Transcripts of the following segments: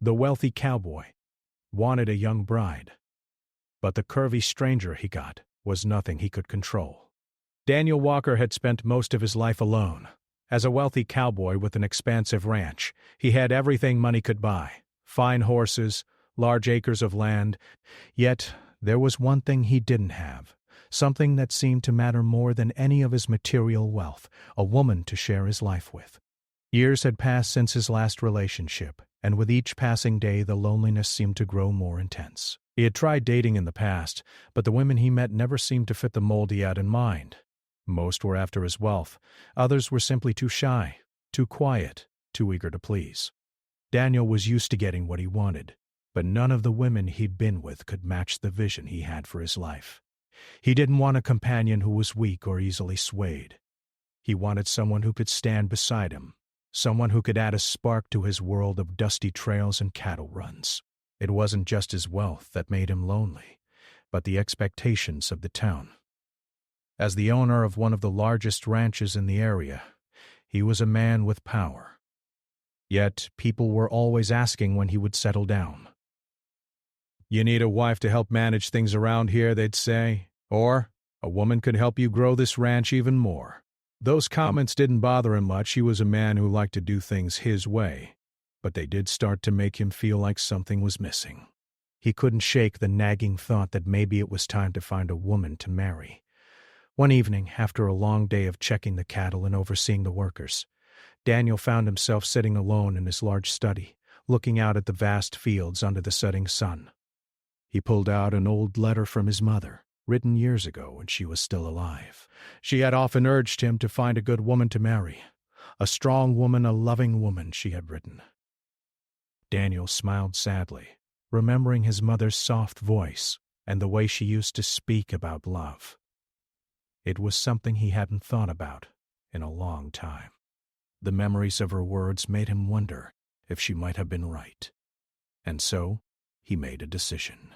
The wealthy cowboy wanted a young bride, but the curvy stranger he got was nothing he could control. Daniel Walker had spent most of his life alone. As a wealthy cowboy with an expansive ranch, he had everything money could buy: fine horses, large acres of land. Yet there was one thing he didn't have, something that seemed to matter more than any of his material wealth: a woman to share his life with. Years had passed since his last relationship, and with each passing day the loneliness seemed to grow more intense. He had tried dating in the past, but the women he met never seemed to fit the mold he had in mind. Most were after his wealth. Others were simply too shy, too quiet, too eager to please. Daniel was used to getting what he wanted, but none of the women he'd been with could match the vision he had for his life. He didn't want a companion who was weak or easily swayed. He wanted someone who could stand beside him, someone who could add a spark to his world of dusty trails and cattle runs. It wasn't just his wealth that made him lonely, but the expectations of the town. As the owner of one of the largest ranches in the area, he was a man with power. Yet people were always asking when he would settle down. "You need a wife to help manage things around here," they'd say, or "a woman could help you grow this ranch even more." Those comments didn't bother him much. He was a man who liked to do things his way, but they did start to make him feel like something was missing. He couldn't shake the nagging thought that maybe it was time to find a woman to marry. One evening, after a long day of checking the cattle and overseeing the workers, Daniel found himself sitting alone in his large study, looking out at the vast fields under the setting sun. He pulled out an old letter from his mother, written years ago when she was still alive. She had often urged him to find a good woman to marry. "A strong woman, a loving woman," she had written. Daniel smiled sadly, remembering his mother's soft voice and the way she used to speak about love. It was something he hadn't thought about in a long time. The memories of her words made him wonder if she might have been right. And so he made a decision.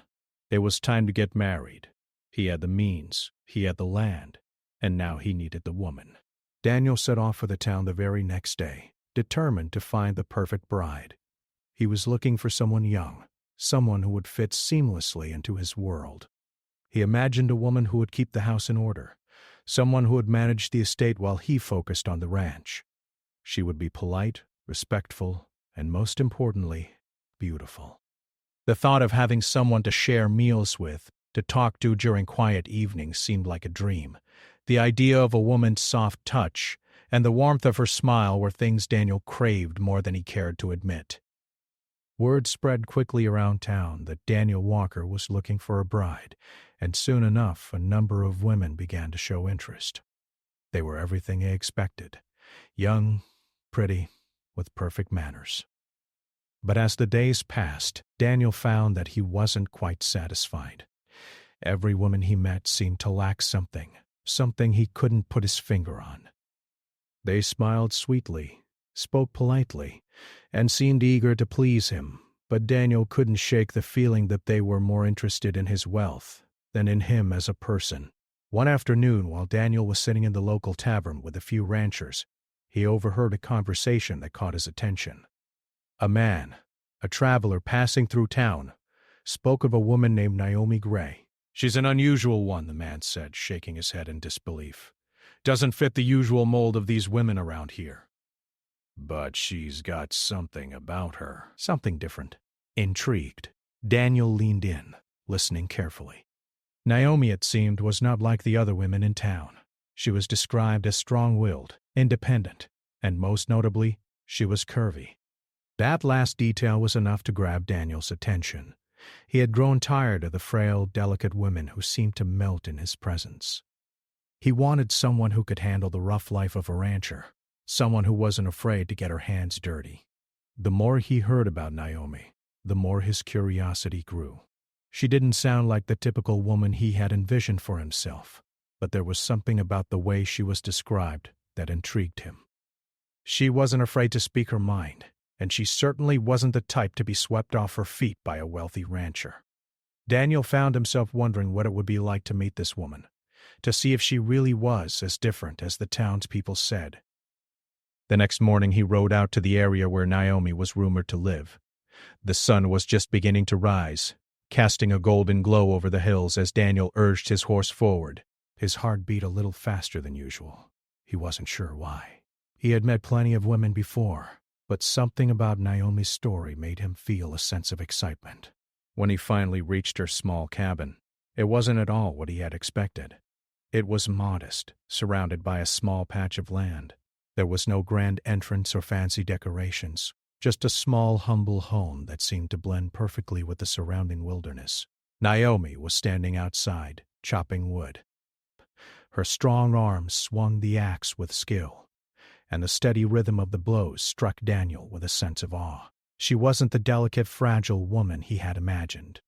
It was time to get married. He had the means, he had the land, and now he needed the woman. Daniel set off for the town the very next day, determined to find the perfect bride. He was looking for someone young, someone who would fit seamlessly into his world. He imagined a woman who would keep the house in order, someone who would manage the estate while he focused on the ranch. She would be polite, respectful, and most importantly, beautiful. The thought of having someone to share meals with, to talk to during quiet evenings, seemed like a dream. The idea of a woman's soft touch and the warmth of her smile were things Daniel craved more than he cared to admit. Word spread quickly around town that Daniel Walker was looking for a bride, and soon enough a number of women began to show interest. They were everything he expected: young, pretty, with perfect manners. But as the days passed, Daniel found that he wasn't quite satisfied. Every woman he met seemed to lack something he couldn't put his finger on. They smiled sweetly, spoke politely, and seemed eager to please him, but Daniel couldn't shake the feeling that they were more interested in his wealth than in him as a person. One afternoon, while Daniel was sitting in the local tavern with a few ranchers, he overheard a conversation that caught his attention. A man, a traveler passing through town, spoke of a woman named Naomi Gray. "She's an unusual one," the man said, shaking his head in disbelief. "Doesn't fit the usual mold of these women around here. But she's got something about her, something different." Intrigued, Daniel leaned in, listening carefully. Naomi, it seemed, was not like the other women in town. She was described as strong-willed, independent, and most notably, she was curvy. That last detail was enough to grab Daniel's attention. He had grown tired of the frail, delicate women who seemed to melt in his presence. He wanted someone who could handle the rough life of a rancher, someone who wasn't afraid to get her hands dirty. The more he heard about Naomi, the more his curiosity grew. She didn't sound like the typical woman he had envisioned for himself, but there was something about the way she was described that intrigued him. She wasn't afraid to speak her mind, and she certainly wasn't the type to be swept off her feet by a wealthy rancher. Daniel found himself wondering what it would be like to meet this woman, to see if she really was as different as the townspeople said. The next morning he rode out to the area where Naomi was rumored to live. The sun was just beginning to rise, casting a golden glow over the hills as Daniel urged his horse forward. His heart beat a little faster than usual. He wasn't sure why. He had met plenty of women before, but something about Naomi's story made him feel a sense of excitement. When he finally reached her small cabin, it wasn't at all what he had expected. It was modest, surrounded by a small patch of land. There was no grand entrance or fancy decorations, just a small, humble home that seemed to blend perfectly with the surrounding wilderness. Naomi was standing outside, chopping wood. Her strong arms swung the axe with skill, and the steady rhythm of the blows struck Daniel with a sense of awe. She wasn't the delicate, fragile woman he had imagined.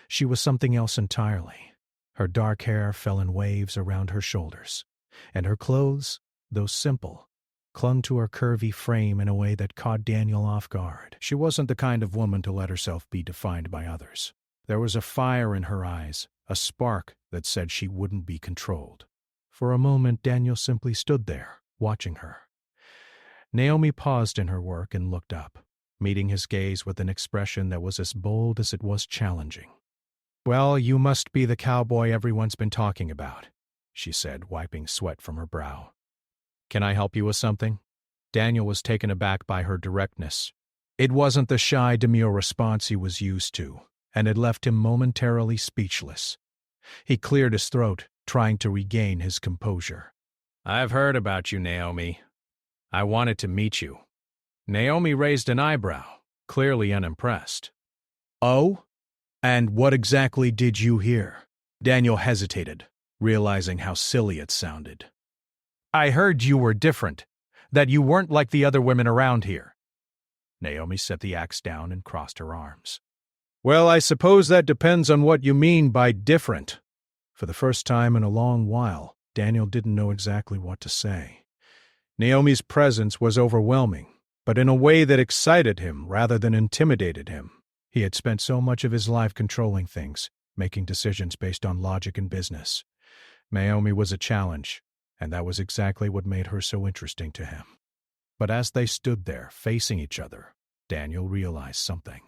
She was something else entirely. Her dark hair fell in waves around her shoulders, and her clothes, though simple, clung to her curvy frame in a way that caught Daniel off guard. She wasn't the kind of woman to let herself be defined by others. There was a fire in her eyes, a spark that said she wouldn't be controlled. For a moment, Daniel simply stood there, watching her. Naomi paused in her work and looked up, meeting his gaze with an expression that was as bold as it was challenging. "Well, you must be the cowboy everyone's been talking about," she said, wiping sweat from her brow. "Can I help you with something?" Daniel was taken aback by her directness. It wasn't the shy, demure response he was used to, and it left him momentarily speechless. He cleared his throat, trying to regain his composure. "I've heard about you, Naomi. I wanted to meet you." Naomi raised an eyebrow, clearly unimpressed. "Oh? And what exactly did you hear?" Daniel hesitated, realizing how silly it sounded. "I heard you were different, that you weren't like the other women around here." Naomi set the axe down and crossed her arms. "Well, I suppose that depends on what you mean by different." For the first time in a long while, Daniel didn't know exactly what to say. Naomi's presence was overwhelming, but in a way that excited him rather than intimidated him. He had spent so much of his life controlling things, making decisions based on logic and business. Naomi was a challenge, and that was exactly what made her so interesting to him. But as they stood there, facing each other, Daniel realized something.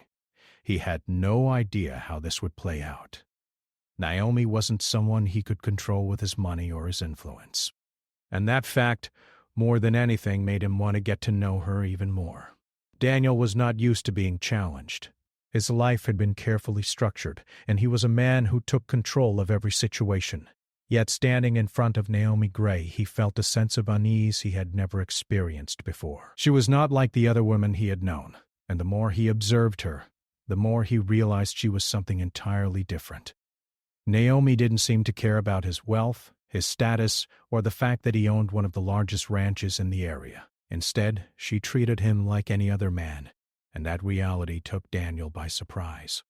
He had no idea how this would play out. Naomi wasn't someone he could control with his money or his influence. And that fact, more than anything, made him want to get to know her even more. Daniel was not used to being challenged. His life had been carefully structured, and he was a man who took control of every situation. Yet standing in front of Naomi Gray, he felt a sense of unease he had never experienced before. She was not like the other women he had known, and the more he observed her, the more he realized she was something entirely different. Naomi didn't seem to care about his wealth, his status, or the fact that he owned one of the largest ranches in the area. Instead, she treated him like any other man, and that reality took Daniel by surprise.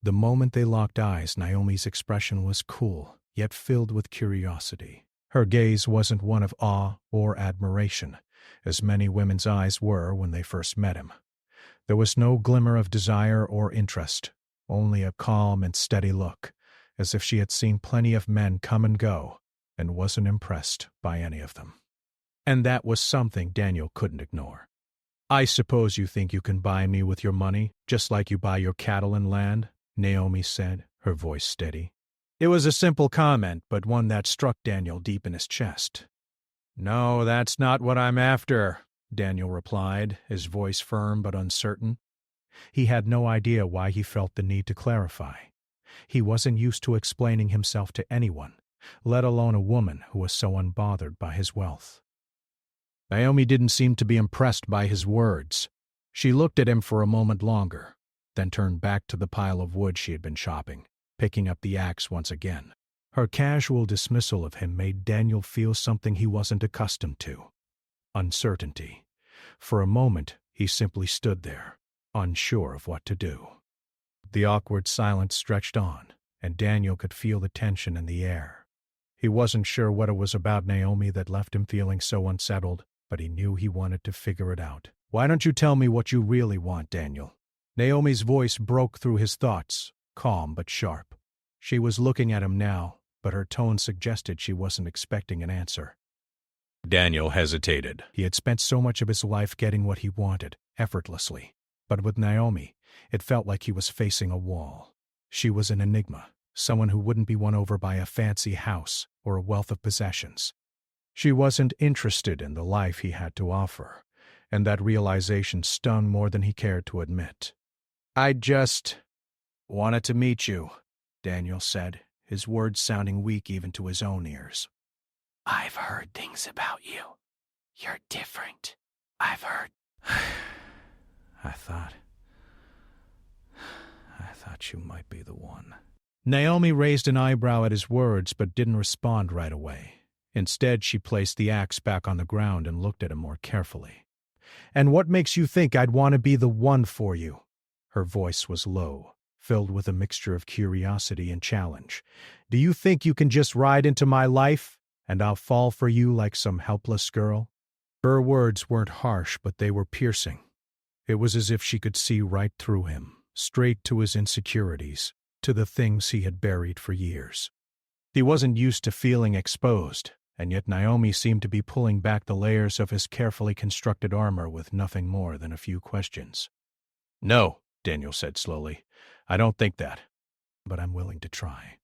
The moment they locked eyes, Naomi's expression was cool, yet filled with curiosity. Her gaze wasn't one of awe or admiration, as many women's eyes were when they first met him. There was no glimmer of desire or interest, only a calm and steady look, as if she had seen plenty of men come and go, and wasn't impressed by any of them. And that was something Daniel couldn't ignore. "I suppose you think you can buy me with your money, just like you buy your cattle and land?" Naomi said, her voice steady. It was a simple comment, but one that struck Daniel deep in his chest. "No, that's not what I'm after," Daniel replied, his voice firm but uncertain. He had no idea why he felt the need to clarify. He wasn't used to explaining himself to anyone, let alone a woman who was so unbothered by his wealth. Naomi didn't seem to be impressed by his words. She looked at him for a moment longer, then turned back to the pile of wood she had been chopping, picking up the axe once again. Her casual dismissal of him made Daniel feel something he wasn't accustomed to: uncertainty. For a moment, he simply stood there, unsure of what to do. The awkward silence stretched on, and Daniel could feel the tension in the air. He wasn't sure what it was about Naomi that left him feeling so unsettled, but he knew he wanted to figure it out. "Why don't you tell me what you really want, Daniel?" Naomi's voice broke through his thoughts, calm but sharp. She was looking at him now, but her tone suggested she wasn't expecting an answer. Daniel hesitated. He had spent so much of his life getting what he wanted, effortlessly. But with Naomi, It felt like he was facing a wall. She was an enigma, someone who wouldn't be won over by a fancy house or a wealth of possessions. She wasn't interested in the life he had to offer, and that realization stung more than he cared to admit. "I just wanted to meet you," Daniel said, his words sounding weak even to his own ears. "I've heard things about you. You're different. I've heard." I thought you might be the one. Naomi raised an eyebrow at his words but didn't respond right away. Instead, she placed the axe back on the ground and looked at him more carefully. "And what makes you think I'd want to be the one for you?" Her voice was low, filled with a mixture of curiosity and challenge. "Do you think you can just ride into my life, and I'll fall for you like some helpless girl?" Her words weren't harsh, but they were piercing. It was as if she could see right through him, straight to his insecurities, to the things he had buried for years. He wasn't used to feeling exposed, and yet Naomi seemed to be pulling back the layers of his carefully constructed armor with nothing more than a few questions. "No," Daniel said slowly. "I don't think that, but I'm willing to try."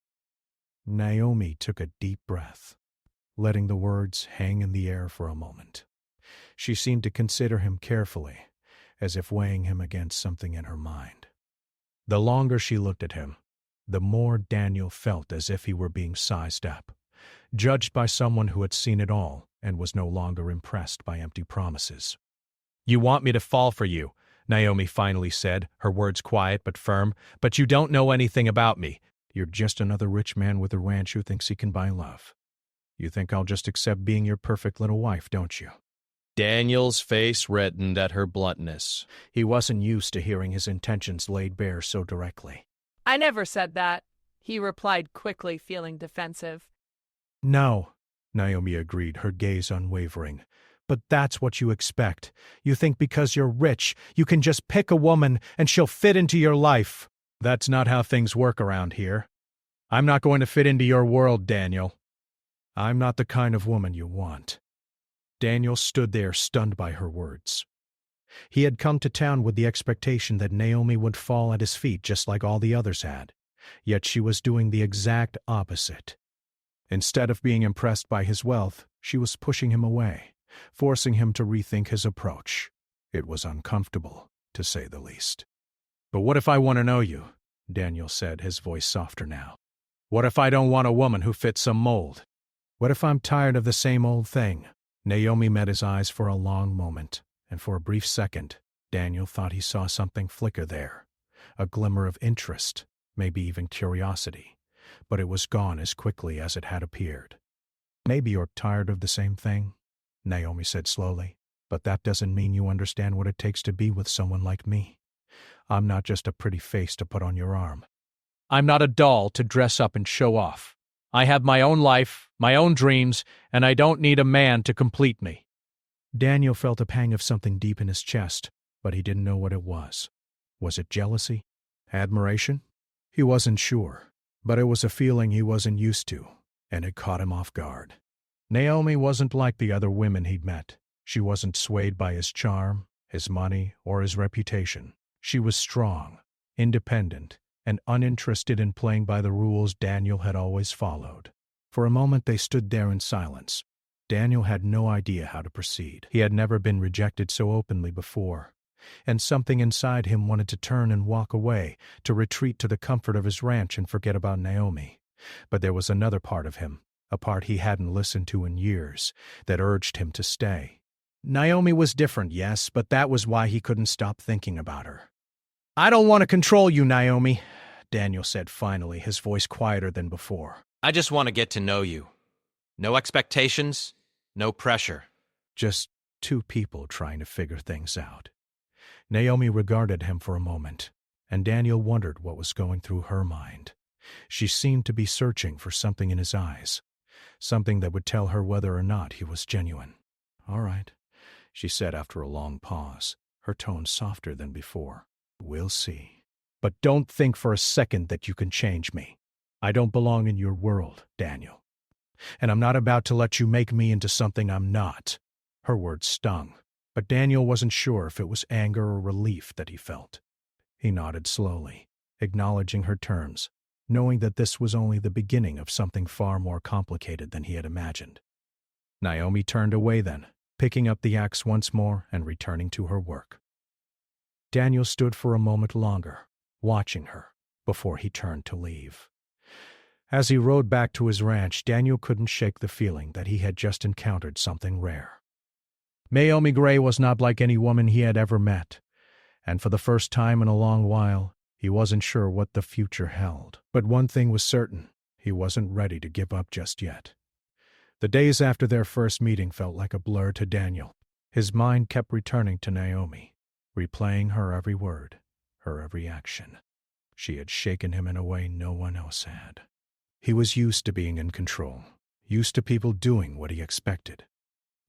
Naomi took a deep breath, letting the words hang in the air for a moment. She seemed to consider him carefully, as if weighing him against something in her mind. The longer she looked at him, the more Daniel felt as if he were being sized up, judged by someone who had seen it all and was no longer impressed by empty promises. "You want me to fall for you," Naomi finally said, her words quiet but firm, "but you don't know anything about me. You're just another rich man with a ranch who thinks he can buy love. You think I'll just accept being your perfect little wife, don't you?" Daniel's face reddened at her bluntness. He wasn't used to hearing his intentions laid bare so directly. "I never said that," he replied quickly, feeling defensive. "No," Naomi agreed, her gaze unwavering. "But that's what you expect. You think because you're rich, you can just pick a woman and she'll fit into your life. That's not how things work around here. I'm not going to fit into your world, Daniel. I'm not the kind of woman you want." Daniel stood there, stunned by her words. He had come to town with the expectation that Naomi would fall at his feet just like all the others had, yet she was doing the exact opposite. Instead of being impressed by his wealth, she was pushing him away, forcing him to rethink his approach. It was uncomfortable, to say the least. "But what if I want to know you?" Daniel said, his voice softer now. "What if I don't want a woman who fits some mold? What if I'm tired of the same old thing?" Naomi met his eyes for a long moment, and for a brief second, Daniel thought he saw something flicker there, a glimmer of interest, maybe even curiosity, but it was gone as quickly as it had appeared. "Maybe you're tired of the same thing," Naomi said slowly, "but that doesn't mean you understand what it takes to be with someone like me. I'm not just a pretty face to put on your arm. I'm not a doll to dress up and show off. I have my own life, my own dreams, and I don't need a man to complete me." Daniel felt a pang of something deep in his chest, but he didn't know what it was. Was it jealousy? Admiration? He wasn't sure, but it was a feeling he wasn't used to, and it caught him off guard. Naomi wasn't like the other women he'd met. She wasn't swayed by his charm, his money, or his reputation. She was strong, independent, and uninterested in playing by the rules Daniel had always followed. For a moment they stood there in silence. Daniel had no idea how to proceed. He had never been rejected so openly before, and something inside him wanted to turn and walk away, to retreat to the comfort of his ranch and forget about Naomi. But there was another part of him, a part he hadn't listened to in years, that urged him to stay. Naomi was different, yes, but that was why he couldn't stop thinking about her. "I don't want to control you, Naomi," Daniel said finally, his voice quieter than before. "I just want to get to know you. No expectations, no pressure." Just two people trying to figure things out. Naomi regarded him for a moment, and Daniel wondered what was going through her mind. She seemed to be searching for something in his eyes, something that would tell her whether or not he was genuine. "All right," she said after a long pause, her tone softer than before. "We'll see. But don't think for a second that you can change me. I don't belong in your world, Daniel. And I'm not about to let you make me into something I'm not." Her words stung, but Daniel wasn't sure if it was anger or relief that he felt. He nodded slowly, acknowledging her terms, knowing that this was only the beginning of something far more complicated than he had imagined. Naomi turned away then, picking up the axe once more and returning to her work. Daniel stood for a moment longer, watching her, before he turned to leave. As he rode back to his ranch, Daniel couldn't shake the feeling that he had just encountered something rare. Naomi Gray was not like any woman he had ever met, and for the first time in a long while, he wasn't sure what the future held. But one thing was certain, he wasn't ready to give up just yet. The days after their first meeting felt like a blur to Daniel. His mind kept returning to Naomi, replaying her every word, her every action. She had shaken him in a way no one else had. He was used to being in control, used to people doing what he expected.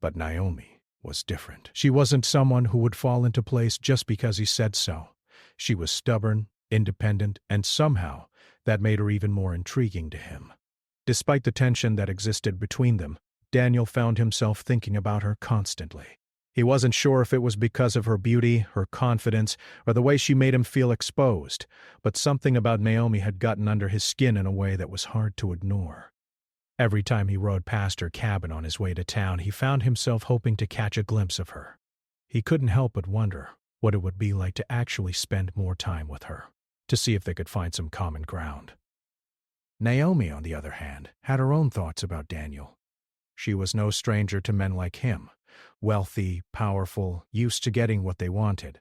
But Naomi was different. She wasn't someone who would fall into place just because he said so. She was stubborn, independent, and somehow that made her even more intriguing to him. Despite the tension that existed between them, Daniel found himself thinking about her constantly. He wasn't sure if it was because of her beauty, her confidence, or the way she made him feel exposed, but something about Naomi had gotten under his skin in a way that was hard to ignore. Every time he rode past her cabin on his way to town, he found himself hoping to catch a glimpse of her. He couldn't help but wonder what it would be like to actually spend more time with her, to see if they could find some common ground. Naomi, on the other hand, had her own thoughts about Daniel. She was no stranger to men like him, wealthy, powerful, used to getting what they wanted.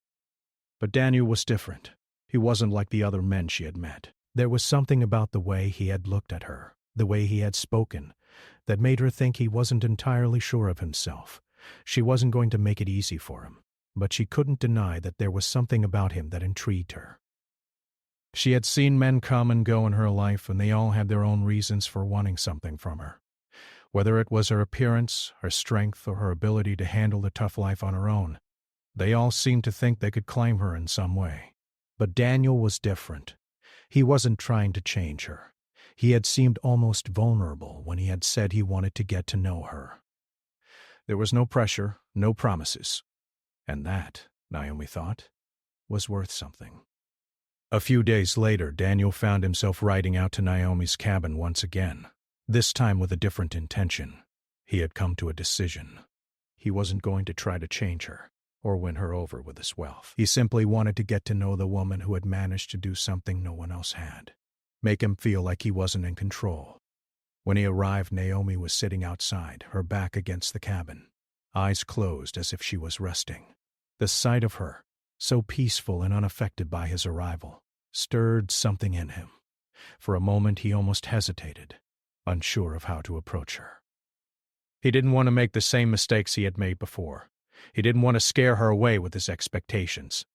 But Daniel was different. He wasn't like the other men she had met. There was something about the way he had looked at her, the way he had spoken, that made her think he wasn't entirely sure of himself. She wasn't going to make it easy for him, but she couldn't deny that there was something about him that intrigued her. She had seen men come and go in her life, and they all had their own reasons for wanting something from her. Whether it was her appearance, her strength, or her ability to handle the tough life on her own, they all seemed to think they could claim her in some way. But Daniel was different. He wasn't trying to change her. He had seemed almost vulnerable when he had said he wanted to get to know her. There was no pressure, no promises. And that, Naomi thought, was worth something. A few days later, Daniel found himself riding out to Naomi's cabin once again, this time with a different intention. He had come to a decision. He wasn't going to try to change her or win her over with his wealth. He simply wanted to get to know the woman who had managed to do something no one else had, make him feel like he wasn't in control. When he arrived, Naomi was sitting outside, her back against the cabin, eyes closed as if she was resting. The sight of her, so peaceful and unaffected by his arrival, stirred something in him. For a moment he almost hesitated, unsure of how to approach her. He didn't want to make the same mistakes he had made before. He didn't want to scare her away with his expectations.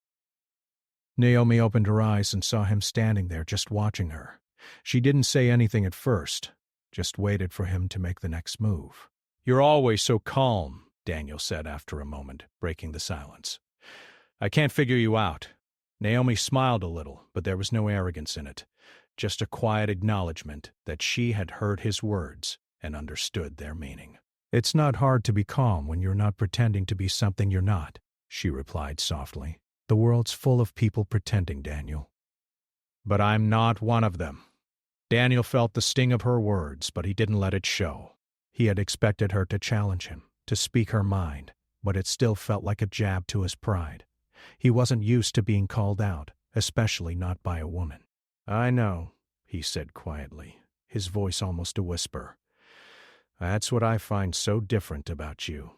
Naomi opened her eyes and saw him standing there just watching her. She didn't say anything at first, just waited for him to make the next move. "You're always so calm," Daniel said after a moment, breaking the silence. "I can't figure you out." Naomi smiled a little, but there was no arrogance in it, just a quiet acknowledgement that she had heard his words and understood their meaning. "It's not hard to be calm when you're not pretending to be something you're not," she replied softly. "The world's full of people pretending, Daniel." "But I'm not one of them." Daniel felt the sting of her words, but he didn't let it show. He had expected her to challenge him, to speak her mind, but it still felt like a jab to his pride. He wasn't used to being called out, especially not by a woman. "I know," he said quietly, his voice almost a whisper. "That's what I find so different about you.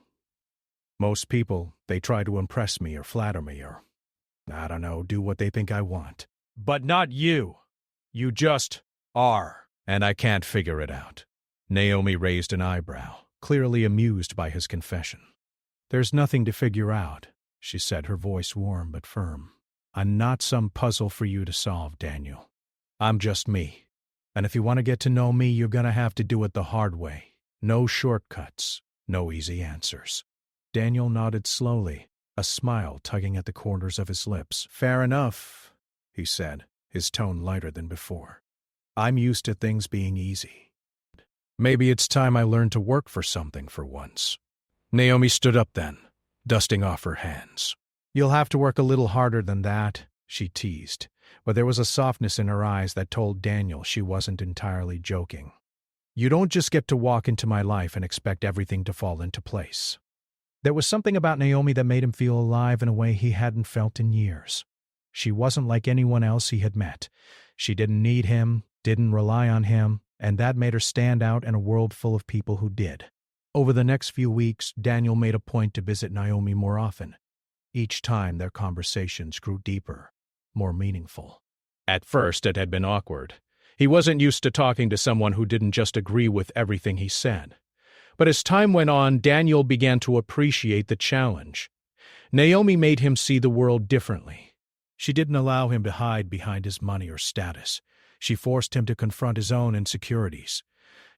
Most people, they try to impress me or flatter me or, I don't know, do what they think I want. But not you. You just are, and I can't figure it out." Naomi raised an eyebrow, clearly amused by his confession. "There's nothing to figure out," she said, her voice warm but firm. "I'm not some puzzle for you to solve, Daniel. I'm just me. And if you want to get to know me, you're going to have to do it the hard way. No shortcuts, no easy answers." Daniel nodded slowly, a smile tugging at the corners of his lips. "Fair enough," he said, his tone lighter than before. "I'm used to things being easy. Maybe it's time I learned to work for something for once." Naomi stood up then, dusting off her hands. "You'll have to work a little harder than that," she teased, but there was a softness in her eyes that told Daniel she wasn't entirely joking. You don't just get to walk into my life and expect everything to fall into place. There was something about Naomi that made him feel alive in a way he hadn't felt in years. She wasn't like anyone else he had met. She didn't need him, didn't rely on him, and that made her stand out in a world full of people who did. Over the next few weeks, Daniel made a point to visit Naomi more often. Each time their conversations grew deeper, more meaningful. At first it had been awkward. He wasn't used to talking to someone who didn't just agree with everything he said. But as time went on, Daniel began to appreciate the challenge. Naomi made him see the world differently. She didn't allow him to hide behind his money or status. She forced him to confront his own insecurities,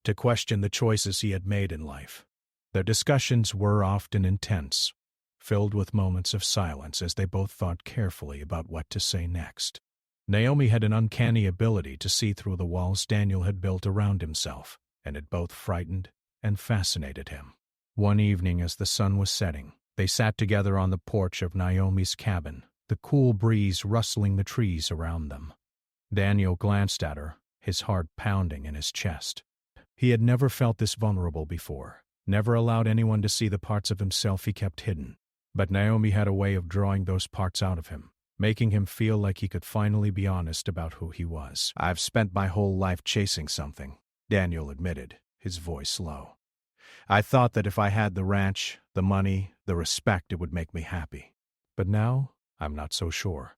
to question the choices he had made in life. Their discussions were often intense, filled with moments of silence as they both thought carefully about what to say next. Naomi had an uncanny ability to see through the walls Daniel had built around himself, and it both frightened and fascinated him. One evening as the sun was setting, they sat together on the porch of Naomi's cabin, the cool breeze rustling the trees around them. Daniel glanced at her, his heart pounding in his chest. He had never felt this vulnerable before, never allowed anyone to see the parts of himself he kept hidden. But Naomi had a way of drawing those parts out of him, making him feel like he could finally be honest about who he was. "I've spent my whole life chasing something," Daniel admitted, his voice low. "I thought that if I had the ranch, the money, the respect, it would make me happy. But now, I'm not so sure.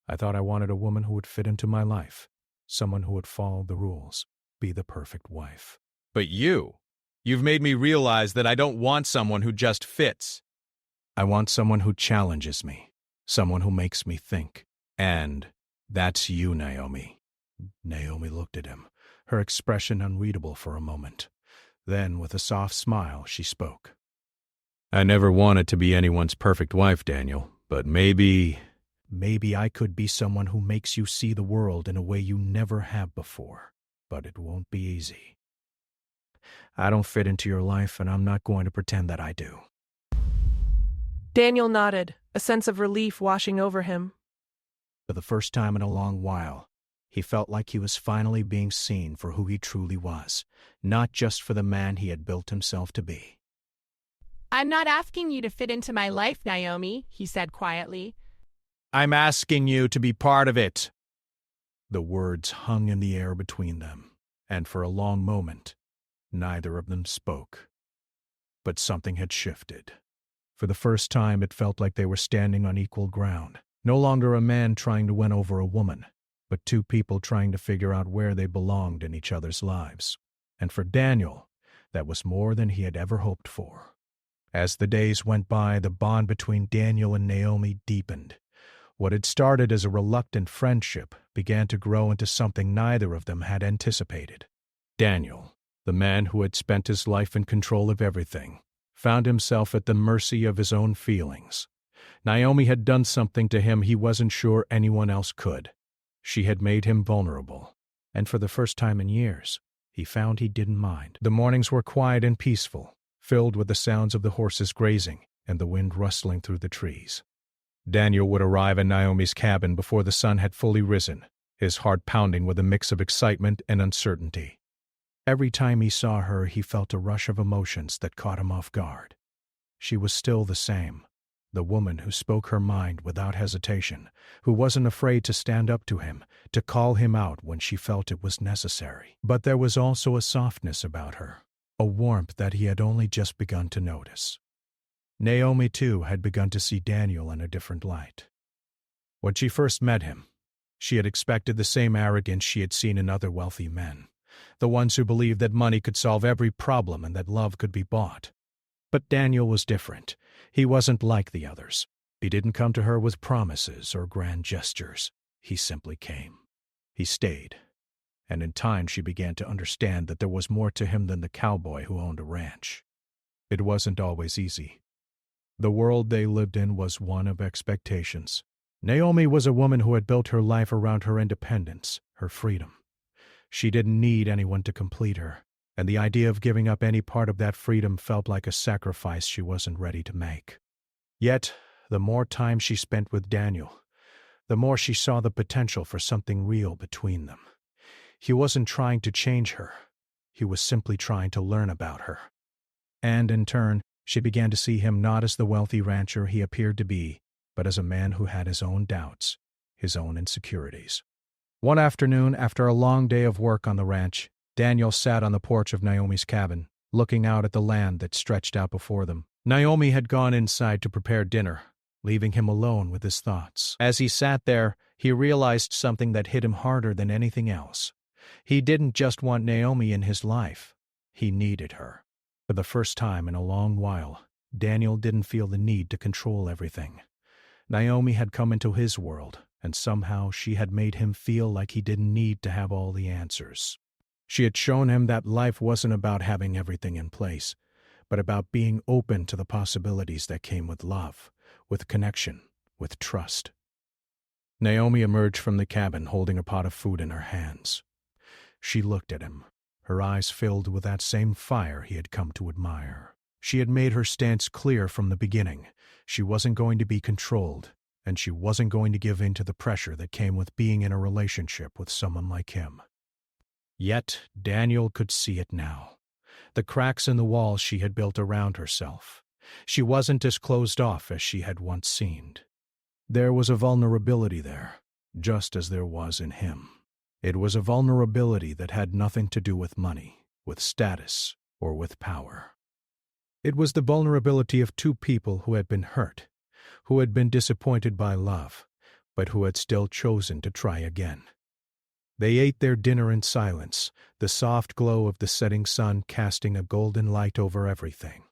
I thought I wanted a woman who would fit into my life, someone who would follow the rules, be the perfect wife." But you've made me realize that I don't want someone who just fits. I want someone who challenges me, someone who makes me think. And that's you, Naomi. Naomi looked at him, her expression unreadable for a moment. Then, with a soft smile, she spoke. "I never wanted to be anyone's perfect wife, Daniel, but maybe I could be someone who makes you see the world in a way you never have before. But it won't be easy. I don't fit into your life, and I'm not going to pretend that I do." Daniel nodded, a sense of relief washing over him. For the first time in a long while, he felt like he was finally being seen for who he truly was, not just for the man he had built himself to be. "I'm not asking you to fit into my life, Naomi," he said quietly. "I'm asking you to be part of it." The words hung in the air between them, and for a long moment, neither of them spoke. But something had shifted. For the first time, it felt like they were standing on equal ground. No longer a man trying to win over a woman, but two people trying to figure out where they belonged in each other's lives. And for Daniel, that was more than he had ever hoped for. As the days went by, the bond between Daniel and Naomi deepened. What had started as a reluctant friendship began to grow into something neither of them had anticipated. Daniel, the man who had spent his life in control of everything, found himself at the mercy of his own feelings. Naomi had done something to him he wasn't sure anyone else could. She had made him vulnerable, and for the first time in years, he found he didn't mind. The mornings were quiet and peaceful, filled with the sounds of the horses grazing and the wind rustling through the trees. Daniel would arrive at Naomi's cabin before the sun had fully risen, his heart pounding with a mix of excitement and uncertainty. Every time he saw her, he felt a rush of emotions that caught him off guard. She was still the same, the woman who spoke her mind without hesitation, who wasn't afraid to stand up to him, to call him out when she felt it was necessary. But there was also a softness about her, a warmth that he had only just begun to notice. Naomi, too, had begun to see Daniel in a different light. When she first met him, she had expected the same arrogance she had seen in other wealthy men, the ones who believed that money could solve every problem and that love could be bought. But Daniel was different. He wasn't like the others. He didn't come to her with promises or grand gestures. He simply came. He stayed. And in time she began to understand that there was more to him than the cowboy who owned a ranch. It wasn't always easy. The world they lived in was one of expectations. Naomi was a woman who had built her life around her independence, her freedom. She didn't need anyone to complete her, and the idea of giving up any part of that freedom felt like a sacrifice she wasn't ready to make. Yet, the more time she spent with Daniel, the more she saw the potential for something real between them. He wasn't trying to change her. He was simply trying to learn about her. And in turn, she began to see him not as the wealthy rancher he appeared to be, but as a man who had his own doubts, his own insecurities. One afternoon, after a long day of work on the ranch, Daniel sat on the porch of Naomi's cabin, looking out at the land that stretched out before them. Naomi had gone inside to prepare dinner, leaving him alone with his thoughts. As he sat there, he realized something that hit him harder than anything else. He didn't just want Naomi in his life. He needed her. For the first time in a long while, Daniel didn't feel the need to control everything. Naomi had come into his world, and somehow she had made him feel like he didn't need to have all the answers. She had shown him that life wasn't about having everything in place, but about being open to the possibilities that came with love, with connection, with trust. Naomi emerged from the cabin holding a pot of food in her hands. She looked at him, her eyes filled with that same fire he had come to admire. She had made her stance clear from the beginning. She wasn't going to be controlled, and she wasn't going to give in to the pressure that came with being in a relationship with someone like him. Yet Daniel could see it now. The cracks in the walls she had built around herself. She wasn't as closed off as she had once seemed. There was a vulnerability there, just as there was in him. It was a vulnerability that had nothing to do with money, with status, or with power. It was the vulnerability of two people who had been hurt, who had been disappointed by love, but who had still chosen to try again. They ate their dinner in silence, the soft glow of the setting sun casting a golden light over everything.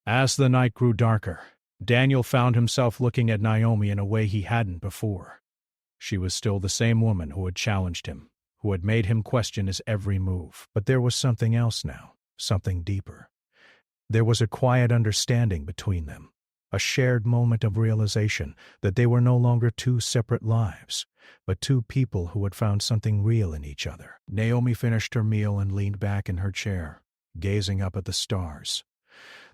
As the night grew darker, Daniel found himself looking at Naomi in a way he hadn't before. She was still the same woman who had challenged him, who had made him question his every move. But there was something else now, something deeper. There was a quiet understanding between them, a shared moment of realization that they were no longer two separate lives, but two people who had found something real in each other. Naomi finished her meal and leaned back in her chair, gazing up at the stars.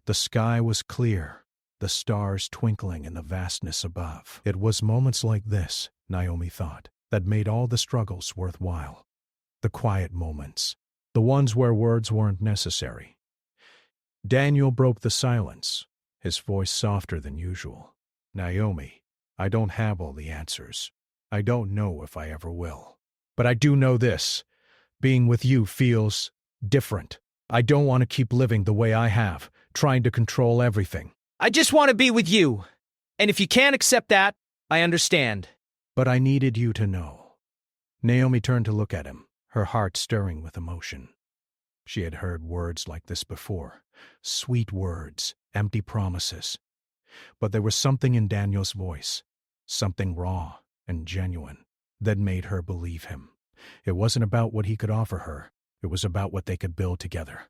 The sky was clear, the stars twinkling in the vastness above. It was moments like this, Naomi thought, that made all the struggles worthwhile. The quiet moments, the ones where words weren't necessary. Daniel broke the silence, his voice softer than usual. Naomi, I don't have all the answers. I don't know if I ever will. But I do know this. Being with you feels different. I don't want to keep living the way I have, trying to control everything. I just want to be with you. And if you can't accept that, I understand. But I needed you to know. Naomi turned to look at him, her heart stirring with emotion. She had heard words like this before. Sweet words, empty promises. But there was something in Daniel's voice, something raw and genuine, that made her believe him. It wasn't about what he could offer her. It was about what they could build together.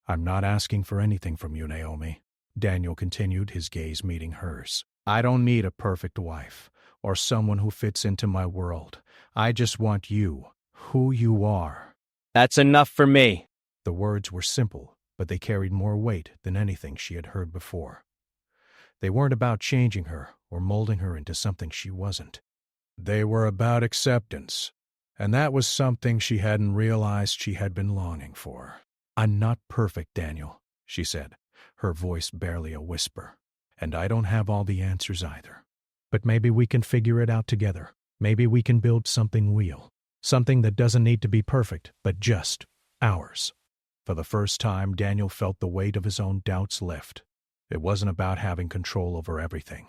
I'm not asking for anything from you, Naomi, Daniel continued, his gaze meeting hers. I don't need a perfect wife, or someone who fits into my world. I just want you, who you are. That's enough for me. The words were simple, but they carried more weight than anything she had heard before. They weren't about changing her or molding her into something she wasn't. They were about acceptance, and that was something she hadn't realized she had been longing for. I'm not perfect, Daniel, she said, her voice barely a whisper. And I don't have all the answers either. But maybe we can figure it out together. Maybe we can build something real. Something that doesn't need to be perfect, but just ours. For the first time, Daniel felt the weight of his own doubts lift. It wasn't about having control over everything.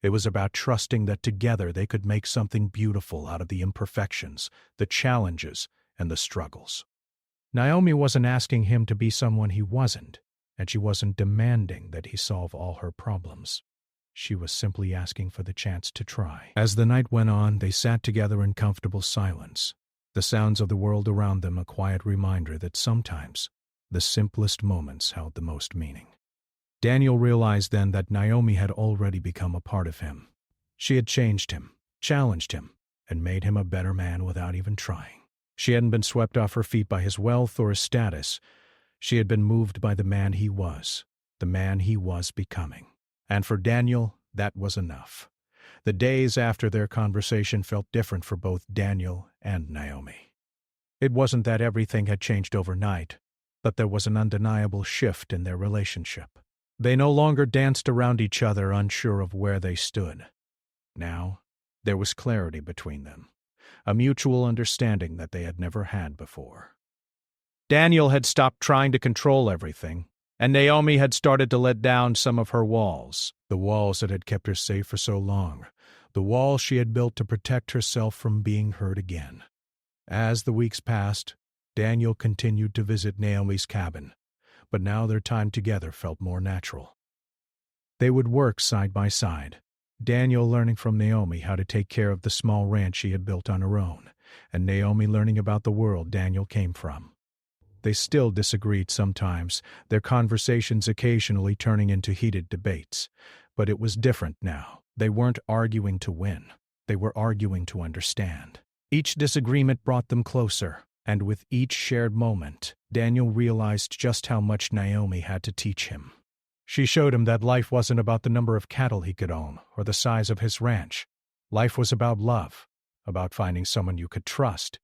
It was about trusting that together they could make something beautiful out of the imperfections, the challenges, and the struggles. Naomi wasn't asking him to be someone he wasn't, and she wasn't demanding that he solve all her problems. She was simply asking for the chance to try. As the night went on, they sat together in comfortable silence, the sounds of the world around them a quiet reminder that sometimes the simplest moments held the most meaning. Daniel realized then that Naomi had already become a part of him. She had changed him, challenged him, and made him a better man without even trying. She hadn't been swept off her feet by his wealth or his status. She had been moved by the man he was becoming. And for Daniel, that was enough. The days after their conversation felt different for both Daniel and Naomi. It wasn't that everything had changed overnight, but there was an undeniable shift in their relationship. They no longer danced around each other, unsure of where they stood. Now, there was clarity between them, a mutual understanding that they had never had before. Daniel had stopped trying to control everything, and Naomi had started to let down some of her walls, the walls that had kept her safe for so long, the walls she had built to protect herself from being hurt again. As the weeks passed, Daniel continued to visit Naomi's cabin, but now their time together felt more natural. They would work side by side, Daniel learning from Naomi how to take care of the small ranch she had built on her own, and Naomi learning about the world Daniel came from. They still disagreed sometimes, their conversations occasionally turning into heated debates, but it was different now. They weren't arguing to win, they were arguing to understand. Each disagreement brought them closer, and with each shared moment, Daniel realized just how much Naomi had to teach him. She showed him that life wasn't about the number of cattle he could own or the size of his ranch. Life was about love, about finding someone you could trust,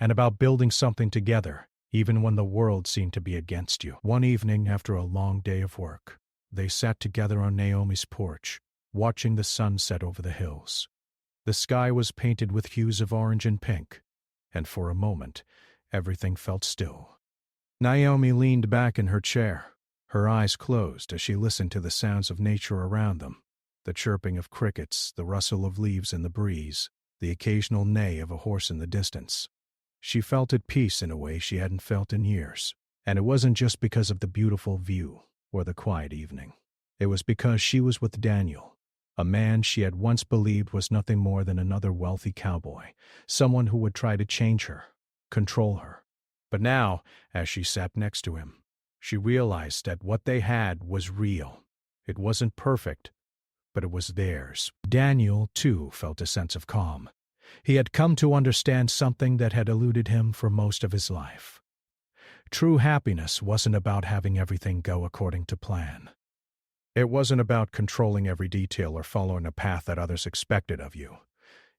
and about building something together, even when the world seemed to be against you. One evening after a long day of work, they sat together on Naomi's porch, watching the sun set over the hills. The sky was painted with hues of orange and pink, and for a moment, everything felt still. Naomi leaned back in her chair, her eyes closed as she listened to the sounds of nature around them, the chirping of crickets, the rustle of leaves in the breeze, the occasional neigh of a horse in the distance. She felt at peace in a way she hadn't felt in years, and it wasn't just because of the beautiful view or the quiet evening. It was because she was with Daniel, a man she had once believed was nothing more than another wealthy cowboy, someone who would try to change her, control her. But now, as she sat next to him, she realized that what they had was real. It wasn't perfect, but it was theirs. Daniel, too, felt a sense of calm. He had come to understand something that had eluded him for most of his life. True happiness wasn't about having everything go according to plan. It wasn't about controlling every detail or following a path that others expected of you.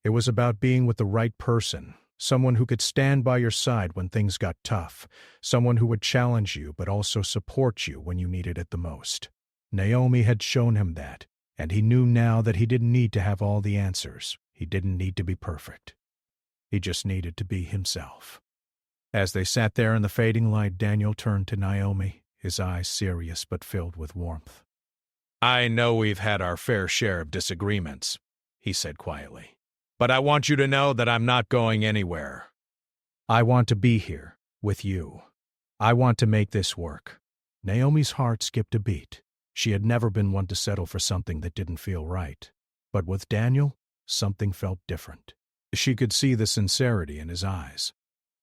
It was about being with the right person, someone who could stand by your side when things got tough, someone who would challenge you but also support you when you needed it the most. Naomi had shown him that, and he knew now that he didn't need to have all the answers. He didn't need to be perfect. He just needed to be himself. As they sat there in the fading light, Daniel turned to Naomi, his eyes serious but filled with warmth. "I know we've had our fair share of disagreements," he said quietly, "but I want you to know that I'm not going anywhere. I want to be here, with you. I want to make this work." Naomi's heart skipped a beat. She had never been one to settle for something that didn't feel right. But with Daniel, something felt different. She could see the sincerity in his eyes,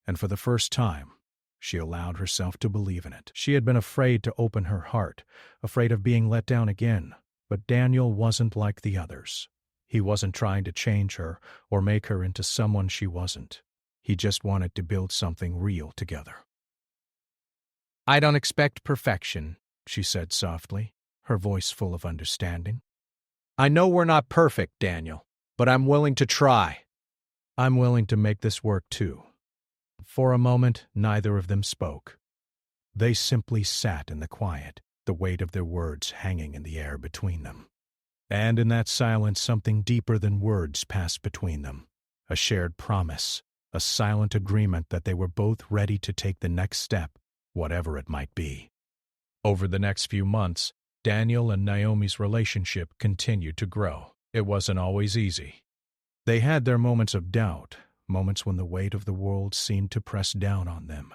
and for the first time, she allowed herself to believe in it. She had been afraid to open her heart, afraid of being let down again, but Daniel wasn't like the others. He wasn't trying to change her or make her into someone she wasn't. He just wanted to build something real together. "I don't expect perfection," she said softly, her voice full of understanding. "I know we're not perfect, Daniel, but I'm willing to try. I'm willing to make this work too." For a moment, neither of them spoke. They simply sat in the quiet, the weight of their words hanging in the air between them. And in that silence, something deeper than words passed between them, a shared promise, a silent agreement that they were both ready to take the next step, whatever it might be. Over the next few months, Daniel and Naomi's relationship continued to grow. It wasn't always easy. They had their moments of doubt, moments when the weight of the world seemed to press down on them.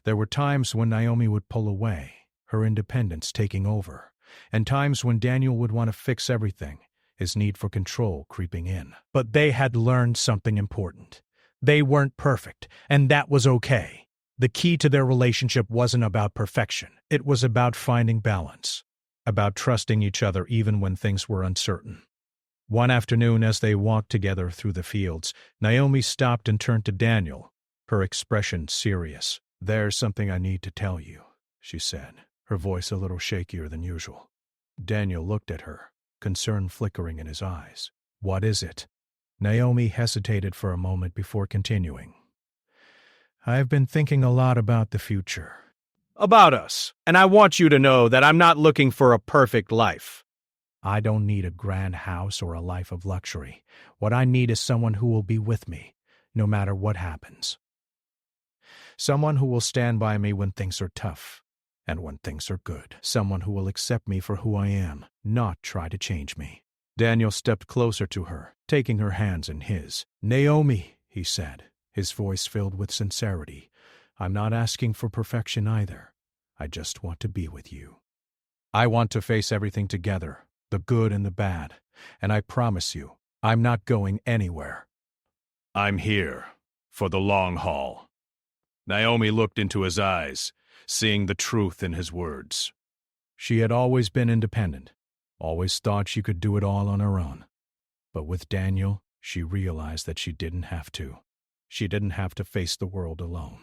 There were times when Naomi would pull away, her independence taking over, and times when Daniel would want to fix everything, his need for control creeping in. But they had learned something important. They weren't perfect, and that was okay. The key to their relationship wasn't about perfection. It was about finding balance, about trusting each other even when things were uncertain. One afternoon, as they walked together through the fields, Naomi stopped and turned to Daniel, her expression serious. "There's something I need to tell you," she said, her voice a little shakier than usual. Daniel looked at her, concern flickering in his eyes. What is it? Naomi hesitated for a moment before continuing. I've been thinking a lot about the future. About us, and I want you to know that I'm not looking for a perfect life. I don't need a grand house or a life of luxury. What I need is someone who will be with me, no matter what happens. Someone who will stand by me when things are tough, and when things are good. Someone who will accept me for who I am, not try to change me. Daniel stepped closer to her, taking her hands in his. Naomi, he said, his voice filled with sincerity, I'm not asking for perfection either. I just want to be with you. I want to face everything together, the good and the bad, and I promise you, I'm not going anywhere. I'm here for the long haul. Naomi looked into his eyes, seeing the truth in his words. She had always been independent, always thought she could do it all on her own. But with Daniel, she realized that she didn't have to. She didn't have to face the world alone.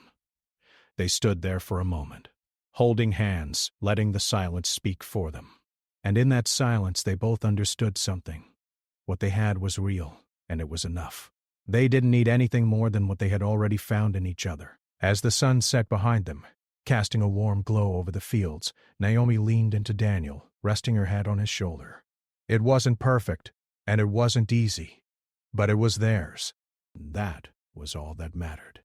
They stood there for a moment, holding hands, letting the silence speak for them. And in that silence, they both understood something. What they had was real, and it was enough. They didn't need anything more than what they had already found in each other. As the sun set behind them, casting a warm glow over the fields, Naomi leaned into Daniel, resting her head on his shoulder. It wasn't perfect, and it wasn't easy, but it was theirs. That was all that mattered.